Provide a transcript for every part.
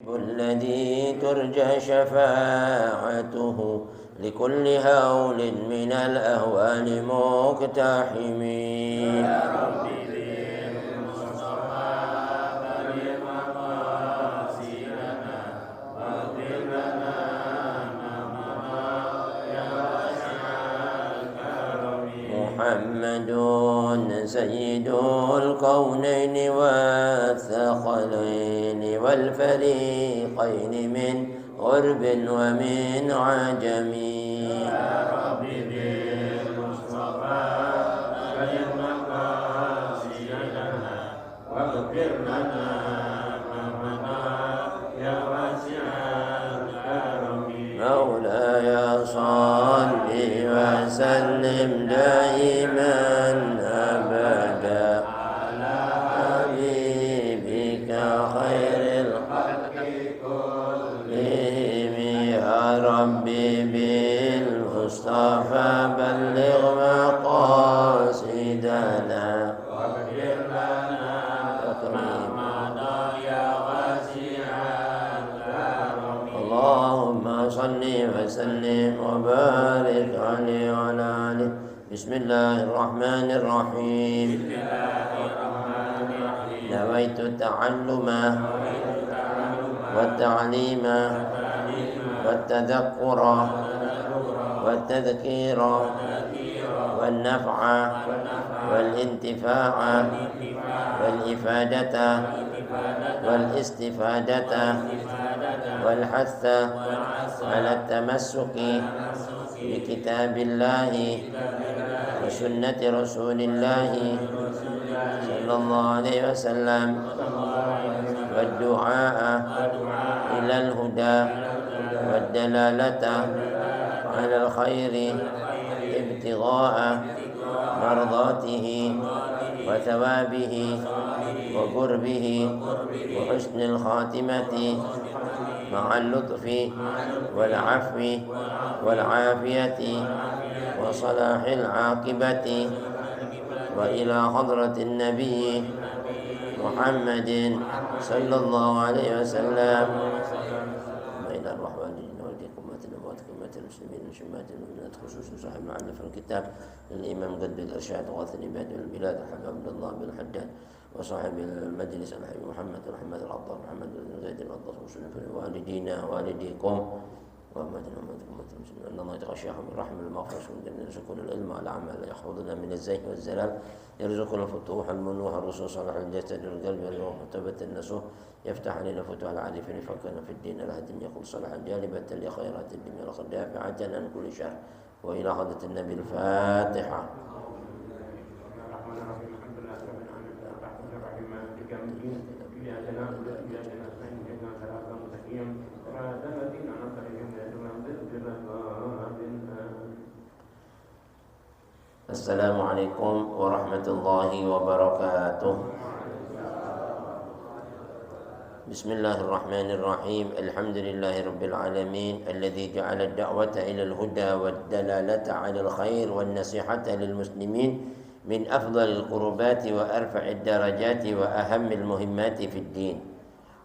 الذي ترجى شفاعته لكل هول من الأهوال مقتحمين. يا ربي بالمصطفى بلغ مقاصدنا واغفر لنا ما مضى يا واسع الكرم. محمد سيد الكونين والثقلين والفريقين من غرب ومن عجم. يا ربي بالمصطفى بلغ مقاصدنا واغفر لنا ما مضى يا واسع الكرم. مولاي صل وسلم دائما أبدا على حبيبك خير الخلق كلهم. يا ربي بالمصطفى بلغ مقاصدنا واغفر لنا ما مضى يا واسع الكرم. اللهم صل وسلم وبارك عليه وعلى آله. بسم الله الرحمن الرحيم. نويت التعلم والتعليم والتذكر والتذكير والنفع والانتفاع والإفادة والاستفادة والحث على التمسك بكتاب الله وسنة رسول الله صلى الله عليه وسلم والدعاء إلى الهدى والدلالة على الخير ابتغاء مرضاته وثوابه وقربه وحسن الخاتمة مع اللطف والعفو والعافية وصلاح العاقبة وإلى حضرة النبي محمد صلى الله عليه وسلم. إلى الرحمن والديكم أمة المسلمين شمات المؤمنات خصوصا صاحب معلف الكتاب للإمام قلب الإرشاد غاث العباد والبلاد الحاج عبد الله بن الحداد وصاحب المجلس الحبيب محمد محمد العطار محمد بن زيد العطار وسلم والدينا والديكم وأمتنا أمة المسلمين أن الله يتغشاهم بالرحمة المغفرة يرزقنا العلم والعمل يحفظنا من الزيغ والزلال يرزقنا الفتوح المنوح الرسول صالح الجسد والقلب والروح وتبت النسوح يفتح علينا فتوح العارفين يفكرنا في الدين الهدم يقول صلاح جالبة لخيرات الدنيا والآخرة دافعة عن كل شر. وإلى حضرة النبي الفاتحة. السلام عليكم ورحمة الله وبركاته. بسم الله الرحمن الرحيم. الحمد لله رب العالمين الذي جعل الدعوة إلى الهدى والدلالة على الخير والنصيحة للمسلمين من أفضل القربات وأرفع الدرجات وأهم المهمات في الدين،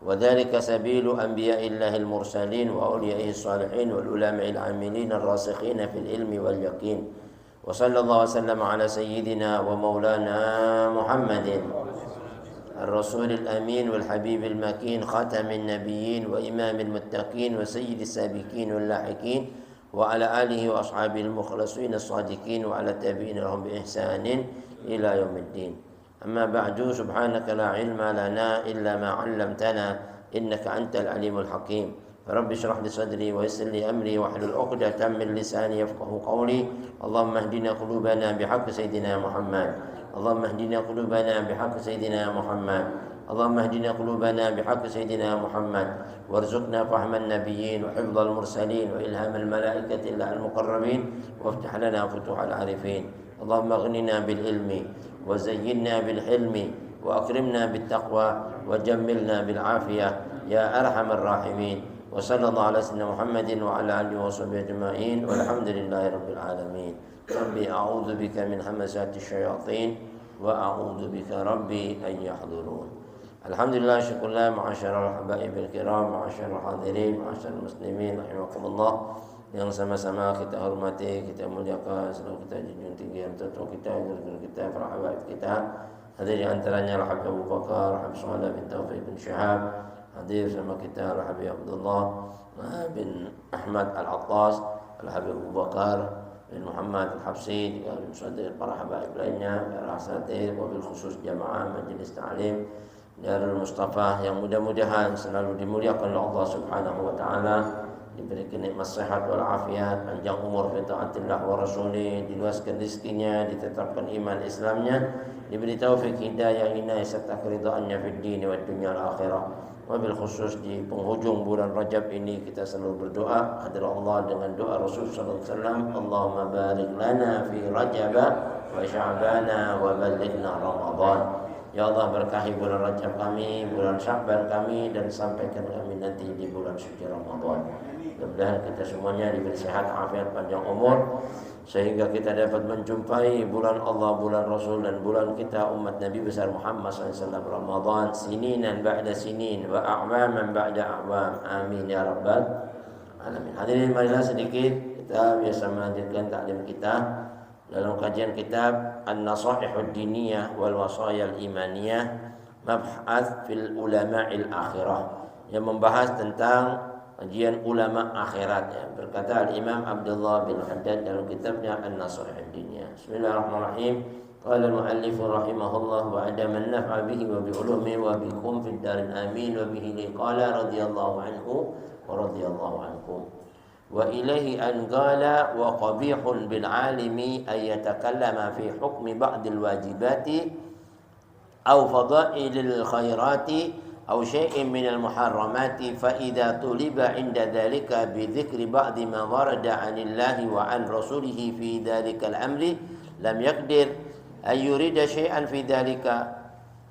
وذلك سبيل أنبياء الله المرسلين وأوليائه الصالحين والعلماء العاملين الراسخين في العلم واليقين. وصلى الله وسلم على سيدنا ومولانا محمد الرسول الأمين والحبيب المكين خاتم النبيين وإمام المتقين وسيد السابقين واللاحقين وعلى آله وأصحابه المخلصين الصادقين وعلى التابعين لهم بإحسان إلى يوم الدين. أما بعد، سبحانك لا علم لنا إلا ما علمتنا إنك أنت العليم الحكيم. رب اشرح لي صدري ويسر لي أمري واحلل عقدة من لساني يفقهوا قولي. اللهم اهدنا قلوبنا بحق سيدنا محمد. اللهم اهدنا قلوبنا بحق سيدنا محمد. اللهم اهدنا قلوبنا بحق سيدنا محمد وارزقنا فهم النبيين وحفظ المرسلين وإلهام الملائكة المقربين وافتح لنا فتوح العارفين. اللهم اغننا بالعلم وزينا بالحلم وأكرمنا بالتقوى وجملنا بالعافية يا أرحم الراحمين. وصلى الله على سيدنا محمد وعلى آله وصحبه أجمعين والحمد لله رب العالمين. ربي أعوذ بك من همزات الشياطين وأعوذ بك ربي أن يحضرون. Alhamdulillah, syukurlah, ma'asyiral habaibil kiram, ma'asyiral hadirin, ma'asyiral muslimin, rahimakumullah. Yang sama-sama kita hormati, kita muliakan, selalu kita junjung tinggi yang tertua kita, guru kita, para habaib kita. Hadir di antaranya Al-Habib Abu Bakar, Al-Habib Salih bin Taufiq bin Syihab. Hadir sama kita Al-Habib Abdullah bin Ahmad Al-Attas, Al-Habib Abu Bakar bin Muhammad Al-Habsi, juga saudara para habaib lainnya, para asatidz, wabil khusus jamaah majelis ta'lim Darul Mustafa yang mudah-mudahan selalu dimuliakan oleh Allah Subhanahu wa taala, diberi nikmat sehat wal afiat, panjang umur fi taatillah wa rasulih, diluaskan rezekinya, ditetapkan iman Islamnya, diberi taufik hidayah inayah serta keridhaannya fid din wa dunya al akhirah. Wabil khusus di penghujung bulan Rajab ini kita selalu berdoa hadirat Allah dengan doa Rasul sallallahu alaihi wasallam, Allahumma barik lana fi Rajab wa Sya'bana wa ballighna Ramadan. Ya Allah, berkahi bulan Rajab kami, bulan Sya'ban kami, dan sampaikan kami nanti di bulan suci Ramadan. Mudah-mudahan kita semuanya diberi sehat, afiat, panjang umur, sehingga kita dapat menjumpai bulan Allah, bulan Rasul, dan bulan kita umat Nabi besar Muhammad SAW, Ramadan sininan ba'da sinin wa a'waman ba'da a'wam. Amin ya rabbal alamin. Hadirin, marilah sedikit kita biasa melanjutkan taklim kita dalam kajian kitab An-Nasaihud Diniyah wal Wasayal Imaniyah, Mabhath fil Ulama'il Akhirah, yang membahas tentang kajian ulama akhirat, ya. Berkata Al-Imam Abdullah bin Haddad dalam kitabnya An-Nasaihud Diniyah. Bismillahirrahmanirrahim. Qala al-muallif rahimahullah wa adama an-naf'a bihi wa bi ulumihi wa bikum fid darin amin wa bihi liqala radhiyallahu anhu wa radhiyallahu ankum. Wa ilaihi an qala wa qabihun bil alimi ay yatakallama fi hukmi ba'dil wajibati aw fadailil khairati aw syai'in minal muharramati fa idza tuliba inda dhalika bi dzikri ba'di ma warada 'anillahi wa 'an rasulihi fi dhalikal amri lam yaqdir ay yurida syai'an fi dhalika.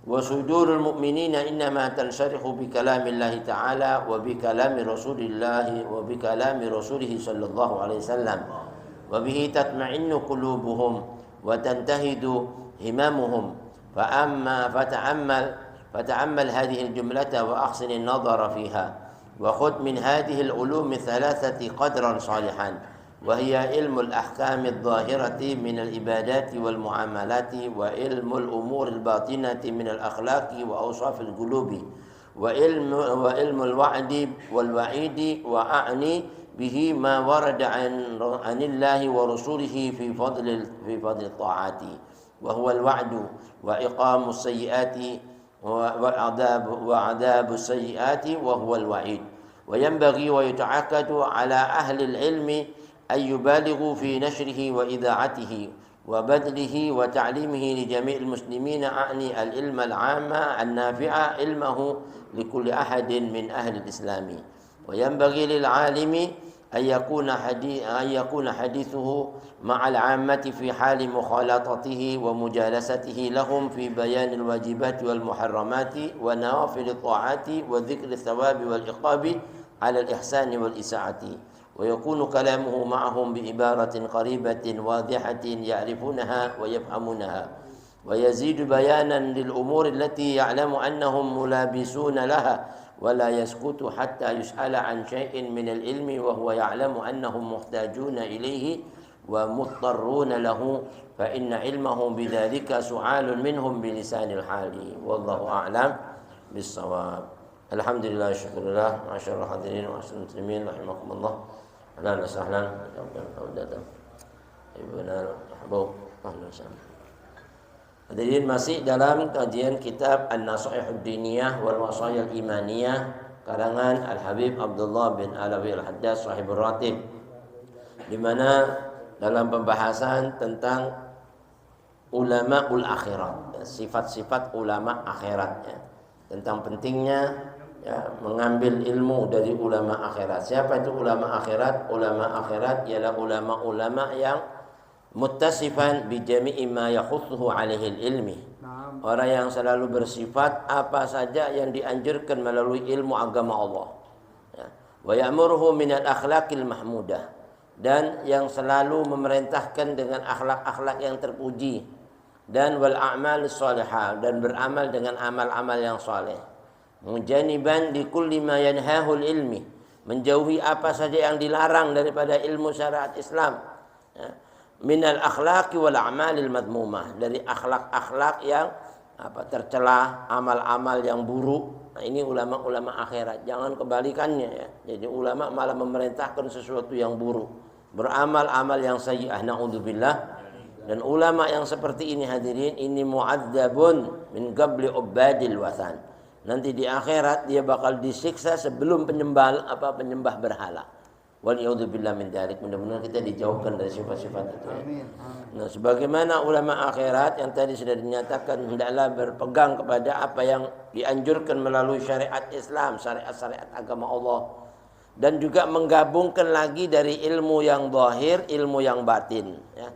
Wa sudurul mu'minina innama tansarihu bi kalamillahi ta'ala wa bi kalami rasulillahi wa bi kalami rasulihi sallallahu alaihi wasallam wa bihi tatma'innu qulubuhum wa tantahidu himamuhum fa amma fata'ammal hadhihi al-jumlata wa ahsin an-nadhara fiha wa khudh min hadhihi al-ulum thalathati qadran salihan وهي علم الأحكام الظاهرة من العبادات والمعاملات وعلم الأمور الباطنة من الأخلاق وأوصاف القلوب وعلم الوعد والوعيد وأعني به ما ورد عن الله ورسوله في فضل الطاعات وهو الوعد وإقام السيئات وعذاب السيئات وهو الوعيد. وينبغي ويتعاقد على أهل العلم أن يبالغوا في نشره وإذاعته وبذله وتعليمه لجميع المسلمين، أعني العلم العام النافع علمه لكل أحد من أهل الإسلام. وينبغي للعالم أن يكون حديثه مع العامة في حال مخالطته ومجالسته لهم في بيان الواجبات والمحرمات ونوافل الطاعات وذكر الثواب والعقاب على الإحسان والإساءة. ويكون كلامه معهم بعبارة قريبة واضحة يعرفونها ويفهمونها، ويزيد بيانا للأمور التي يعلم أنهم ملابسون لها، ولا يسكت حتى يسأل عن شيء من العلم وهو يعلم أنهم محتاجون إليه ومضطرون له، فإن علمهم بذلك سؤال منهم بلسان الحال، والله أعلم بالصواب. الحمد لله، شكر الله. معاشر الحاضرين ومعاشر المسلمين رحمكم الله. Ahlan wa sahlan, selamat datang Ibuna Mahbub, ahlan wa sahlan. Hadirin, masih dalam kajian kitab An-Nasaihud Diniyah wal Wasayal Imaniyah karangan Al-Habib Abdullah bin Alawi Al-Haddad Sahibur Ratib, di mana dalam pembahasan tentang ulamaul akhirat, sifat-sifat ulama akhirat, ya, tentang pentingnya mengambil ilmu dari ulama akhirat. Siapa itu ulama akhirat? Ulama akhirat ialah ulama-ulama yang muttasifan bi jami'i ma yakhussuhu alaihi ilmi. Orang yang selalu bersifat apa saja yang dianjurkan melalui ilmu agama Allah. Wa ya'muruhu min al-akhlaqil mahmudah, dan yang selalu memerintahkan dengan akhlak-akhlak yang terpuji dan wal a'mal shalihah, dan beramal dengan amal-amal yang saleh. Mujaniban li kulli ma yanhahul ilmi, menjauhi apa saja yang dilarang daripada ilmu syariat Islam. Ya. Minal akhlaqi wal a'malil madmumah, dari akhlak-akhlak yang tercela, amal-amal yang buruk. Nah, ini ulama-ulama akhirat. Jangan kebalikannya ya. Jadi ulama malah memerintahkan sesuatu yang buruk, beramal amal yang sayyi'ah, naudzubillah. Dan ulama yang seperti ini hadirin, ini mu'adzabun min qabli ubadil wathan. Nanti di akhirat dia bakal disiksa sebelum penyembah berhala. Waliyadzubillah min dzalik. Mudah-mudahan kita dijauhkan dari sifat-sifat itu. Amin. Nah, sebagaimana ulama akhirat yang tadi sudah dinyatakan hendaklah berpegang kepada apa yang dianjurkan melalui syariat Islam, syariat-syariat agama Allah, dan juga menggabungkan lagi dari ilmu yang zahir, ilmu yang batin. Ya.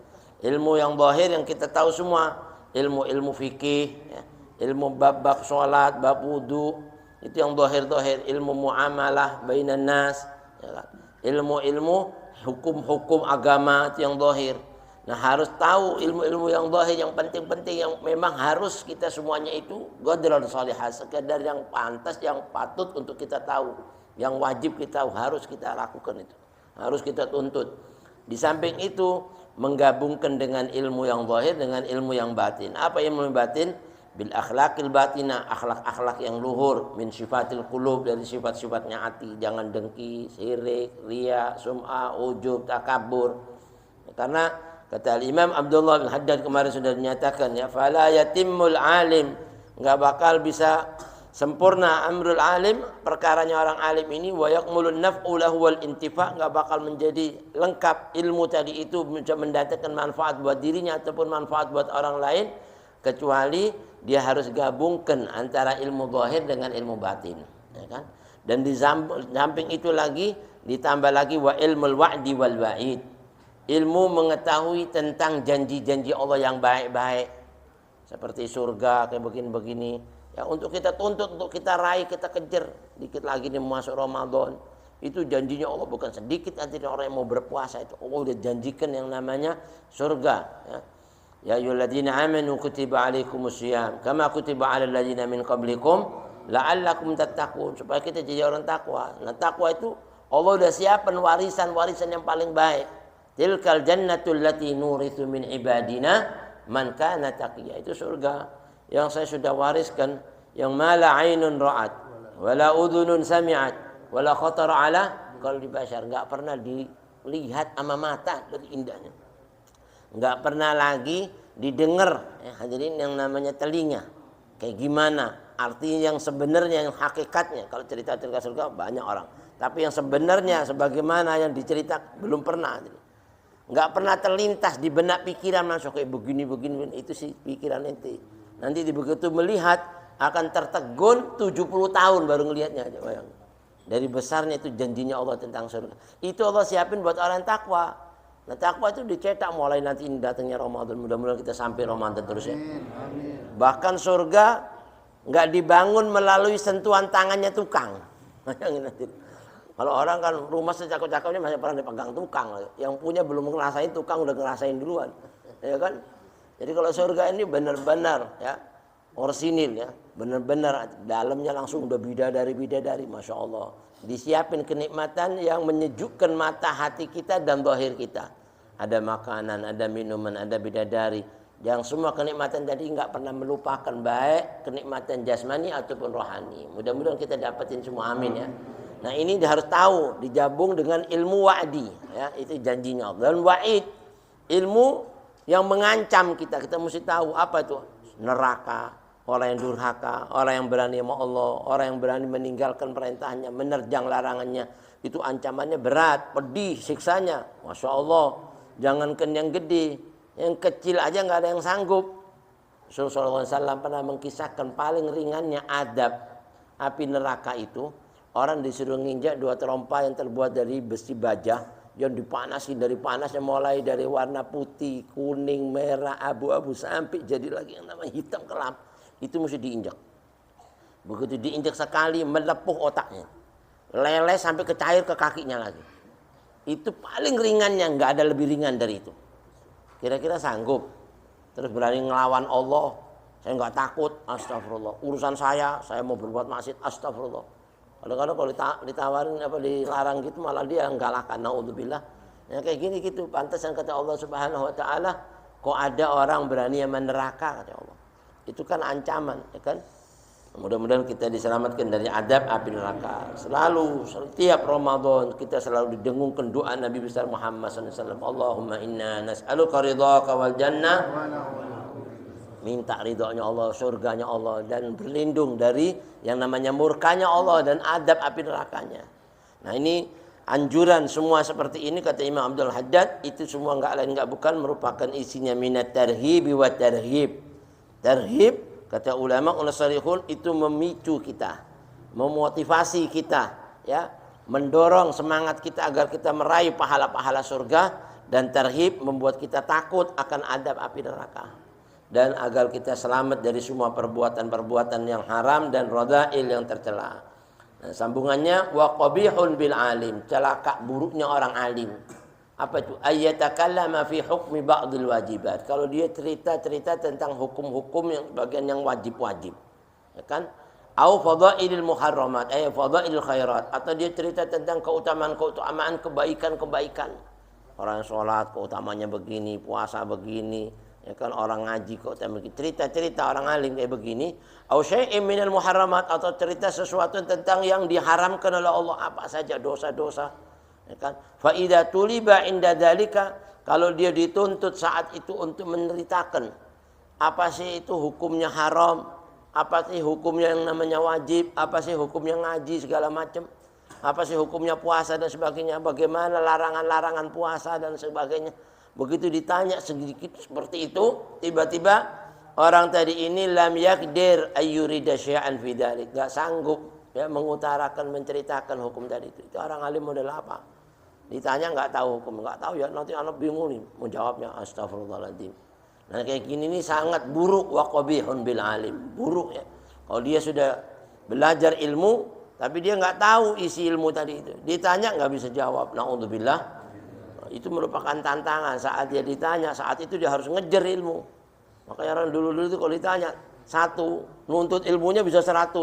Ilmu yang zahir yang kita tahu semua, ilmu fikih, ya. Ilmu bab sholat, bab wudu, itu yang zahir-zahir. Ilmu muamalah bainan nas, ya. Ilmu hukum-hukum agama itu yang zahir. Nah, harus tahu ilmu-ilmu yang zahir, yang penting-penting, yang memang harus kita semuanya itu qadran salihah, sekedar yang pantas, yang patut untuk kita tahu, yang wajib kita tahu, harus kita lakukan itu, harus kita tuntut. Di samping itu menggabungkan dengan ilmu yang zahir dengan ilmu yang batin. Apa ilmu yang batin? Bil akhlaqil batinah, akhlak-akhlak yang luhur, min sifatil qulub, dari sifat-sifatnya hati. Jangan dengki, sirik, riya, sum'ah, ujub, takabur. Karena kata Imam Abdullah bin Haddad kemarin sudah dinyatakan ya, fala yatimmul alim, enggak bakal bisa sempurna amrul alim, perkaranya orang alim ini, wa yakmulun naf'u lahu wal intifa, enggak bakal menjadi lengkap ilmu tadi itu bisa mendatangkan manfaat buat dirinya ataupun manfaat buat orang lain, kecuali dia harus gabungkan antara ilmu zahir dengan ilmu batin, ya kan? Dan di samping itu lagi ditambah lagi wa ilmul wa'di wal wa'id, ilmu mengetahui tentang janji-janji Allah yang baik-baik, seperti surga kayak begini-begini. Ya, untuk kita tuntut, untuk kita raih, kita kejar. Dikit lagi nih masuk Ramadan. Itu janjinya Allah bukan sedikit, nanti orang yang mau berpuasa itu Allah udah janjikan yang namanya surga. Ya, ya ayyuhalladzina amanu kutiba alaikumusiyam kama kutiba alal ladzina min qablikum la'allakum tattaqun, supaya kita jadi orang takwa. Nah, takwa itu Allah udah siapkan warisan-warisan yang paling baik. Tilkal jannatul lati nurithu min ibadina man kana taqiyya, itu surga yang saya sudah wariskan, yang mala ainun ra'at wala udhunun sami'at wala khatara ala qalbi bashar, enggak pernah dilihat sama mata dari indahnya, enggak pernah lagi didengar, ya hadirin, yang namanya telinga kayak gimana, artinya yang sebenarnya, yang hakikatnya. Kalau cerita-cerita surga banyak orang, tapi yang sebenarnya sebagaimana yang diceritakan belum pernah. Enggak pernah terlintas di benak pikiran masuk kayak begini-begini, itu sih pikiran ente. Nanti begitu melihat akan tertegun 70 tahun baru ngelihatnya aja, bayang. Dari besarnya itu janjinya Allah tentang surga. Itu Allah siapin buat orang takwa. Nah, takwa itu dicetak mulai nanti ini datangnya Ramadan. Mudah-mudahan kita sampai Ramadan terus ya. Amin. Bahkan surga nggak dibangun melalui sentuhan tangannya tukang. Kalau orang kan rumah secakap-cakapnya masih pernah dipegang tukang. Yang punya belum ngerasain, tukang udah ngerasain duluan. Ya kan? Jadi kalau surga ini benar-benar ya orsinil ya, benar-benar dalamnya langsung udah bidadari, masya Allah. Disiapin kenikmatan yang menyejukkan mata hati kita dan zahir kita. Ada makanan, ada minuman, ada bidadari. Yang semua kenikmatan tadi nggak pernah melupakan, baik kenikmatan jasmani ataupun rohani. Mudah-mudahan kita dapetin semua, amin ya. Nah, ini harus tahu, digabung dengan ilmu wa'di ya, itu janjinya Allah. Dan wa'id, ilmu yang mengancam kita mesti tahu apa itu neraka, orang yang durhaka, orang yang berani sama Allah, orang yang berani meninggalkan perintahnya, menerjang larangannya, itu ancamannya berat, pedih siksanya, masya Allah. Jangankan yang gede, yang kecil aja nggak ada yang sanggup. Rasulullah SAW pernah mengkisahkan paling ringannya adab api neraka itu, orang disuruh nginjak 2 terompa yang terbuat dari besi baja, yang dipanasin, dari panasnya mulai dari warna putih, kuning, merah, abu-abu sampai jadi lagi yang namanya hitam kelam. Itu mesti diinjak. Begitu diinjak sekali melepuh otaknya, leleh sampai ke cair ke kakinya lagi. Itu paling ringannya, nggak ada lebih ringan dari itu. Kira-kira sanggup? terus berani ngelawan Allah, saya nggak takut, astagfirullah. Urusan saya mau berbuat maksiat, astagfirullah. Kadang-kadang kalau ditawarin apa dilarang gitu malah dia nggalakkan, naudzubillah. Ya kayak gini gitu, pantasan kata Allah Subhanahu wa taala, kok ada orang berani yang meneraka kata Allah. Itu kan ancaman, ya kan? Mudah-mudahan kita diselamatkan dari adab api neraka. Selalu setiap Ramadan kita selalu didengungkan doa Nabi besar Muhammad SAW. Allahumma inna nas'aluka ridhaka wal jannah. Minta ridhonya Allah, surganya Allah, dan berlindung dari yang namanya murkanya Allah dan adab api nerakanya. Nah ini anjuran semua seperti ini kata Imam Abdul Haddad, itu semua enggak lain enggak bukan merupakan isinya minat tarhib wa tarhib. Tarhib kata ulama unasarihun itu memicu kita, memotivasi kita, ya, mendorong semangat kita agar kita meraih pahala-pahala surga, dan tarhib membuat kita takut akan adab api neraka, dan agar kita selamat dari semua perbuatan-perbuatan yang haram dan radha'il yang tercela. Nah, sambungannya wa qabihun bil alim, celaka buruknya orang alim. Apa itu? Ayyatakallama fi hukmi ba'dil wajibat. Kalau dia cerita-cerita tentang hukum-hukum yang bagian yang wajib-wajib. Ya kan? Au fadailil muharramat, fadailil khairat, atau dia cerita tentang keutamaan-keutamaan kebaikan-kebaikan. Orang sholat keutamanya begini, puasa begini, ya kan, orang ngaji keutamanya begini. Cerita-cerita orang alim kayak begini. Au syai'in minal muharramat, atau cerita sesuatu tentang yang diharamkan oleh Allah, apa saja dosa-dosa. Ya kan? Fa idza tuliba inda dzalika, kalau dia dituntut saat itu untuk menceritakan apa sih itu hukumnya haram, apa sih hukumnya yang namanya wajib, apa sih hukumnya ngaji segala macam, apa sih hukumnya puasa dan sebagainya, bagaimana larangan-larangan puasa dan sebagainya. Begitu ditanya sedikit seperti itu, tiba-tiba orang tadi ini lam yakdir ayyurida syai'an fi dzalik, enggak sanggup ya mengutarakan, menceritakan hukum tadi itu. Itu orang alim model apa? Ditanya nggak tahu hukum, nggak tahu ya, nanti anak bingung nih mau jawabnya, astagfirullahaladzim. Nah kayak gini nih sangat buruk, wa qabihun bil alim, buruk ya. Kalau dia sudah belajar ilmu tapi dia nggak tahu isi ilmu tadi itu, ditanya nggak bisa jawab, naudzubillah. Itu merupakan tantangan. Saat dia ditanya, saat itu dia harus ngejar ilmu. Makanya orang dulu-dulu itu kalau ditanya satu, nuntut ilmunya bisa 100,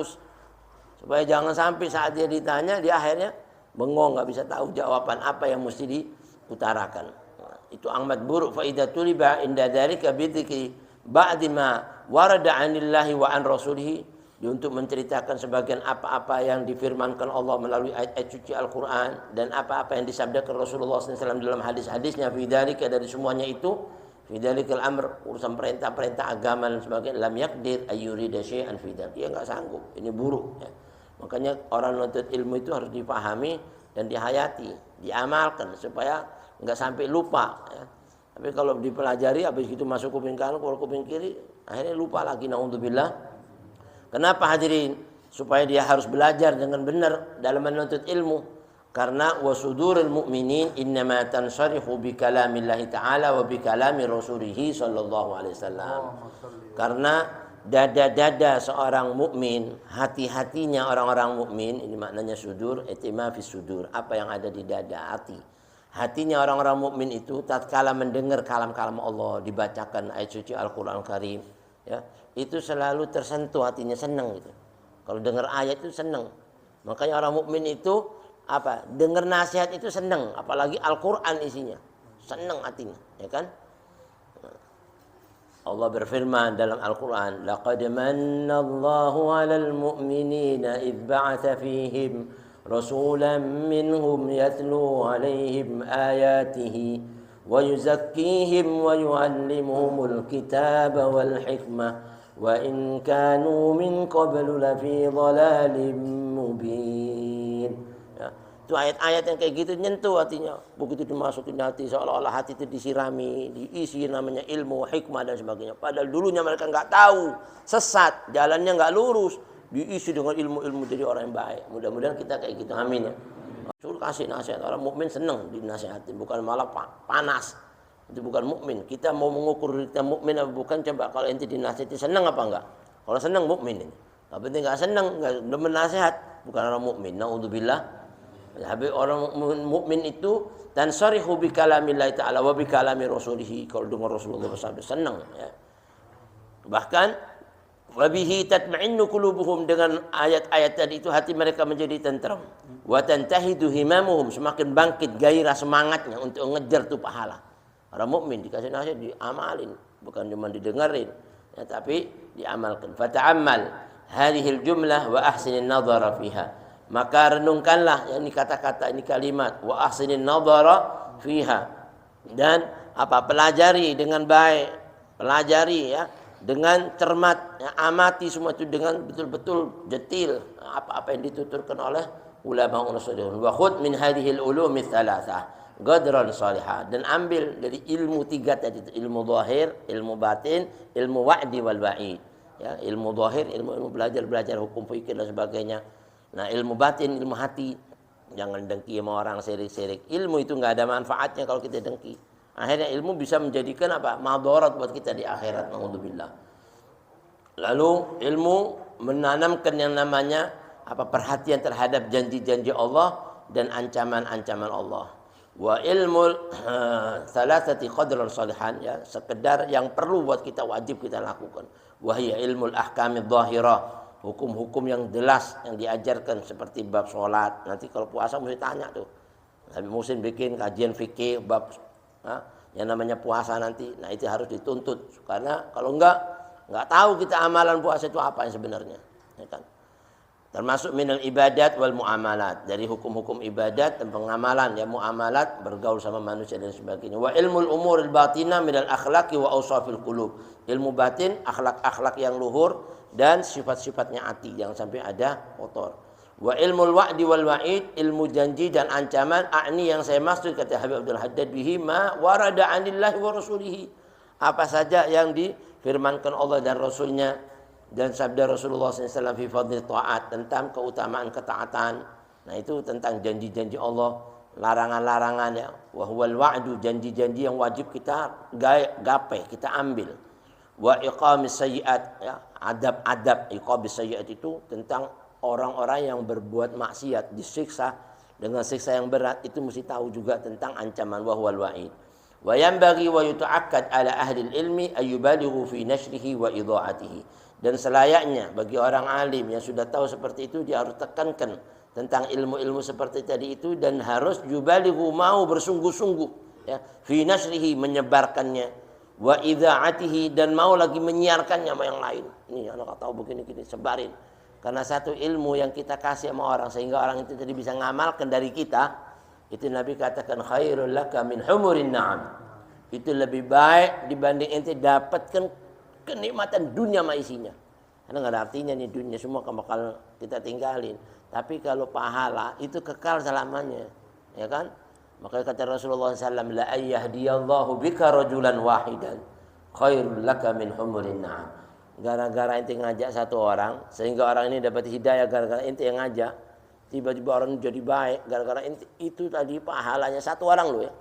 supaya jangan sampai saat dia ditanya dia akhirnya bengong, nggak bisa tahu jawaban apa yang mesti diutarakan. Nah, itu amat buruk. Fa idza tuliba inda dzalika bi dzikri ba'di ma warada 'anillahi wa an rasulih, untuk menceritakan sebagian apa-apa yang difirmankan Allah melalui ayat-ayat suci Al-Qur'an, dan apa-apa yang disabdakan Rasulullah SAW dalam hadis-hadisnya. Fi dzalika, dari semuanya itu, fi dzalikal amr, urusan perintah-perintah agama dan sebagainya, lam yakdir ayyurida syai'an fi dzalik, dia enggak sanggup. Ini buruk ya. Makanya orang menuntut ilmu itu harus dipahami dan dihayati, diamalkan supaya enggak sampai lupa ya. Tapi kalau dipelajari habis itu masuk kuping kanan, keluar kuping kiri, akhirnya lupa lagi, naudzubillah. Kenapa hadirin? Supaya dia harus belajar dengan benar dalam menuntut ilmu. Karena wasudurul mu'minin innama tansarihu bi kalamillahi ta'ala wa bi kalami rasulih sallallahu alaihi wasallam. Karena dada-dada seorang mukmin, hati-hatinya orang-orang mukmin, ini maknanya sudur, itima fi sudur, apa yang ada di dada, hati. Hatinya orang-orang mukmin itu tatkala mendengar kalam-kalam Allah, dibacakan ayat suci Al-Qur'an Karim, ya, itu selalu tersentuh hatinya, senang gitu. Kalau dengar ayat itu senang. Makanya orang mukmin itu apa? Dengar nasihat itu senang, apalagi Al-Qur'an isinya. Senang hatinya, ya kan? Allah berfirman dalam Al-Quran, laqad mannallahu 'alal mu'minina idh ba'atha fihim rasulan minhum yatlu 'alaihim ayatihi wa yuzakkihim wa yu'allimuhumul kitaba wal hikmah wa in kanu min qablu lafi dhalalin mubin. Itu ayat-ayat yang kayak gitu nyentuh hatinya. Begitu dimasukin hati, seolah-olah hati itu disirami, diisi namanya ilmu, hikmah dan sebagainya. Padahal dulunya mereka nggak tahu, sesat, jalannya nggak lurus, diisi dengan ilmu-ilmu jadi orang yang baik. Mudah-mudahan kita kayak gitu, amin ya. Suruh kasih nasihat, orang mukmin senang dinasihatin, bukan malah panas. Itu bukan mukmin. Kita mau mengukur kita mukmin apa bukan, coba kalau ente dinasihati senang apa enggak? Kalau senang mukmin ini. Tapi ente nggak senang, nggak demen nasihat, bukan orang mukmin. Naudzubillah. Habis orang mukmin itu dan sarihu bi kalamillahi ta'ala wa bi kalami rasulih, kalau dengar Rasulullah bersabda senang ya. Bahkan wabihi tatma'innu qulubuhum, dengan ayat-ayat tadi itu hati mereka menjadi tentram. Wa tantahidu himamuhum, semakin bangkit gairah semangatnya untuk ngejar tuh pahala. Orang mukmin dikasih nasihat diamalin, bukan cuma didengarin, ya, tapi diamalkan. Fata'ammal hadhil jumlah wa ahsinin nadhara fiha. Maka renungkanlah ini kata-kata, ini kalimat, wa ahsinin nadhara fiha, dan pelajari dengan baik, pelajari ya dengan cermat, ya, amati semua itu dengan betul-betul detil apa-apa yang dituturkan oleh ulama rasulullah. Wa khudh min hadhil ulumi tsalatsah qadran salihah, dan ambil dari ilmu tiga tadi, ilmu zahir, ilmu batin, ilmu wa'di wal wa'id. Ya, ilmu zahir, ilmu belajar hukum fikih dan sebagainya. Nah, ilmu batin, ilmu hati, jangan dengki sama orang, sirik-sirik. Ilmu itu enggak ada manfaatnya kalau kita dengki. Akhirnya ilmu bisa menjadikan madarat buat kita di akhirat, naudzubillah. Lalu ilmu menanamkan yang namanya perhatian terhadap janji-janji Allah dan ancaman-ancaman Allah. Wa ilmu thalathati qadran salihan, ya, sekedar yang perlu buat kita, wajib kita lakukan. Wa hiya ilmul ahkamidz zahirah, hukum-hukum yang jelas yang diajarkan seperti bab sholat. Nanti kalau puasa mesti tanya tuh. Habib Muhsin bikin kajian fikih bab yang namanya puasa nanti. Nah, itu harus dituntut, karena kalau enggak tahu kita amalan puasa itu apa yang sebenarnya, ya kan? Termasuk minal ibadat wal muamalat, dari hukum-hukum ibadat dan pengamalan, ya, muamalat, bergaul sama manusia dan sebagainya. Wa ilmul umuril batinah minal akhlaqi wa awsafil qulub, ilmu batin, akhlak-akhlak yang luhur dan sifat-sifatnya hati, jangan sampai ada kotor. Wa ilmul wa'di wal wa'id, ilmu janji dan ancaman, yang saya maksud, kata Habib Abdul Haddad, bihi ma warada anillahi wa rasulihi, apa saja yang difirmankan Allah dan Rasulnya, dan sabda Rasulullah SAW fi fadlil ta'at, tentang keutamaan ketaatan. Nah, itu tentang janji-janji Allah, larangan-larangan, ya. Wa huwal wa'du, janji-janji yang wajib kita gapai, kita ambil. Wa iqamis sayyi'at, ya, adab-adab. Iqamis sayyi'at itu tentang orang-orang yang berbuat maksiat, disiksa dengan siksa yang berat, itu mesti tahu juga tentang ancaman wa huwal wa'id. Wa yanbaghi wa yuta'akkad ala ahli ilmi ayyubalighu fi nashrihi wa idha'atihi. Dan selayaknya bagi orang alim yang sudah tahu seperti itu, dia harus tekankan tentang ilmu-ilmu seperti tadi itu, dan harus yubalighu, mau bersungguh-sungguh, ya, fi nashrihi, menyebarkannya, wa idha'atihi, dan mau lagi menyiarkannya sama yang lain. Ini anak tahu begini sebarin. Karena satu ilmu yang kita kasih sama orang sehingga orang itu tadi bisa ngamalkan dari kita, itu Nabi katakan khairul laka min humurin na'am. Itu lebih baik dibanding ente dapatkan kenikmatan dunia sama isinya. Karena nggak ada artinya nih dunia, semua bakal kita tinggalin. Tapi kalau pahala itu kekal selamanya, ya kan? Makanya kata Rasulullah SAW, la ayyahdiyallahu bika rajulan wahidan khairul laka min humurin na'am. Gara-gara ente ngajak satu orang, sehingga orang ini dapat hidayah gara-gara ente yang ngajak, tiba-tiba orang jadi baik gara-gara ente, itu tadi pahalanya satu orang loh, ya.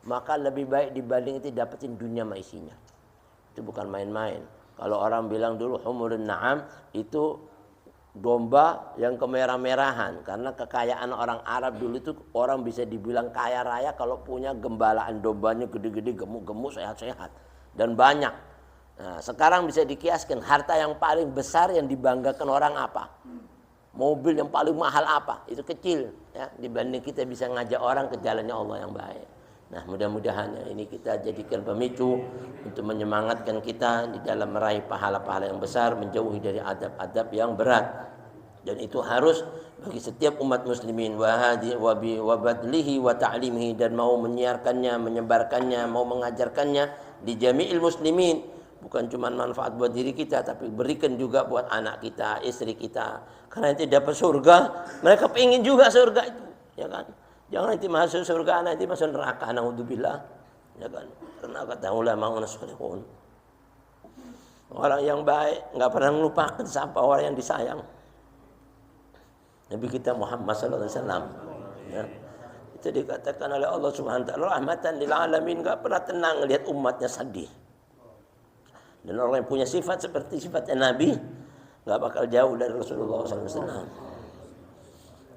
Maka lebih baik dibanding ente dapetin dunia sama isinya. Itu bukan main-main. Kalau orang bilang dulu humurun na'am, itu domba yang kemerah-merahan. Karena kekayaan orang Arab dulu itu, orang bisa dibilang kaya raya kalau punya gembalaan dombanya gede-gede, gemuk-gemuk, sehat-sehat, dan banyak. Nah, sekarang bisa dikiaskan harta yang paling besar yang dibanggakan orang apa? Mobil yang paling mahal apa? Itu kecil, ya, dibanding kita bisa ngajak orang ke jalannya Allah yang baik. Nah, mudah-mudahan ini kita jadikan pemicu untuk menyemangatkan kita di dalam meraih pahala-pahala yang besar, menjauhi dari adab-adab yang berat. Dan itu harus bagi setiap umat muslimin, wa badlihi wa ta'limihi, dan mau menyiarkannya, menyebarkannya, mau mengajarkannya di jami'il muslimin. Bukan cuma manfaat buat diri kita, tapi berikan juga buat anak kita, istri kita. Karena nanti dapat surga, mereka pengen juga surga itu, ya kan? Jangan nanti masuk surga, nanti masuk neraka, naudzubillah, ya kan? Karena kata ulama unasulihun, orang yang baik nggak pernah melupakan siapa orang yang disayang. Nabi kita Muhammad SAW, ya, itu dikatakan oleh Allah Subhanahu Wa Taala rahmatan lil alamin, nggak pernah tenang lihat umatnya sedih. Dan orang yang punya sifat seperti sifatnya Nabi, nggak bakal jauh dari Rasulullah SAW.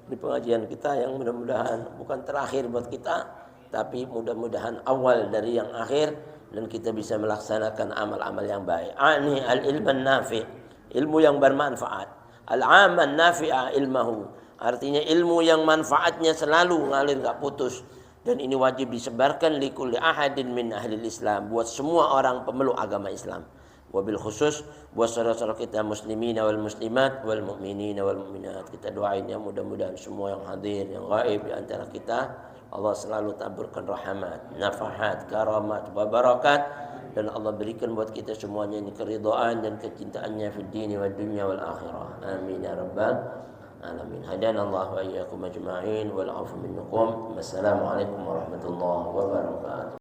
Di pengajian kita yang mudah-mudahan bukan terakhir buat kita, tapi mudah-mudahan awal dari yang akhir, dan kita bisa melaksanakan amal-amal yang baik. Ani al-ilman nafi', ilmu yang bermanfaat. Al-aman nafi'a ilmahu, artinya ilmu yang manfaatnya selalu ngalir enggak putus. Dan ini wajib disebarkan likulli ahadin min ahli Islam, buat semua orang pemeluk agama Islam. Wabil khusus buat saudara-saudara kita muslimin wal muslimat wal mu'minin wal mu'minat. Kita doain ya, mudah-mudahan semua yang hadir, yang gaib di antara kita, Allah selalu taburkan rahmat, nafahat, karamat, wa barakat, dan Allah berikan buat kita semuanya ini keridhaan dan kecintaannya fid dini wad dunya wal akhirah. Amin ya rabbal alamin. Hadanallahu wa iyyakum ajma'in wal 'afwu minkum. Wassalamualaikum warahmatullahi wabarakatuh.